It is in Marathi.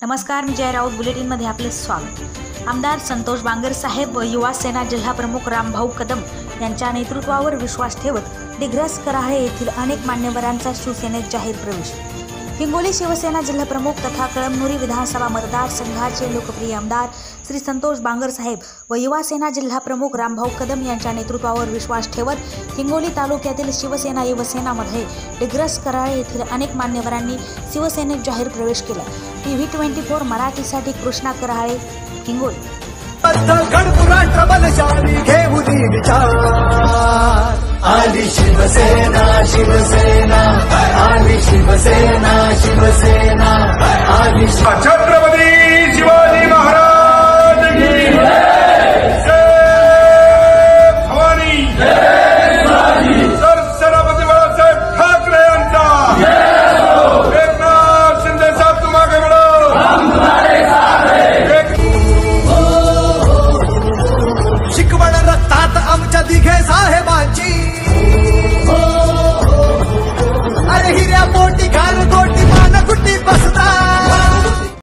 नमस्कार, मी जय राऊत बुलेटिनमध्ये आपले स्वागत। आमदार संतोष बांगर साहेब व युवा सेना जिल्हा प्रमुख रामभाऊ कदम यांच्या नेतृत्वावर विश्वास ठेवत दिग्रस कराळे येथील अनेक मान्यवरांचा शिवसेनेत जाहीर प्रवेश। हिंगोली शिवसेना जिल्हा प्रमुख तथा कळमनुरी विधानसभा मतदारसंघाचे लोकप्रिय आमदार श्री संतोष बांगर साहेब व युवा सेना जिल्हा प्रमुख रामभाऊ कदम यांच्या नेतृत्वावर विश्वास ठेवत हिंगोली तालुक्यातील शिवसेना युवसेनामध्ये दिग्रस कराळे येथील अनेक मान्यवरांनी शिवसेनेत जाहीर प्रवेश केला। TV24 मराठीसाठी कृष्णा कराळे, हिंगोली। आली शिवसेना शिवसेना आली शिवसेना शिवसेना आली छत्रपती शिवाजी महाराज की जय भवानी सरसेनापती बाळासाहेब ठाकरे यांचा एकनाथ शिंदे साहेब तुम्हारे बडो शिकवण रक्तात आमच्या दिघे साहेबांची अरे हिऱ्या पोटी घालून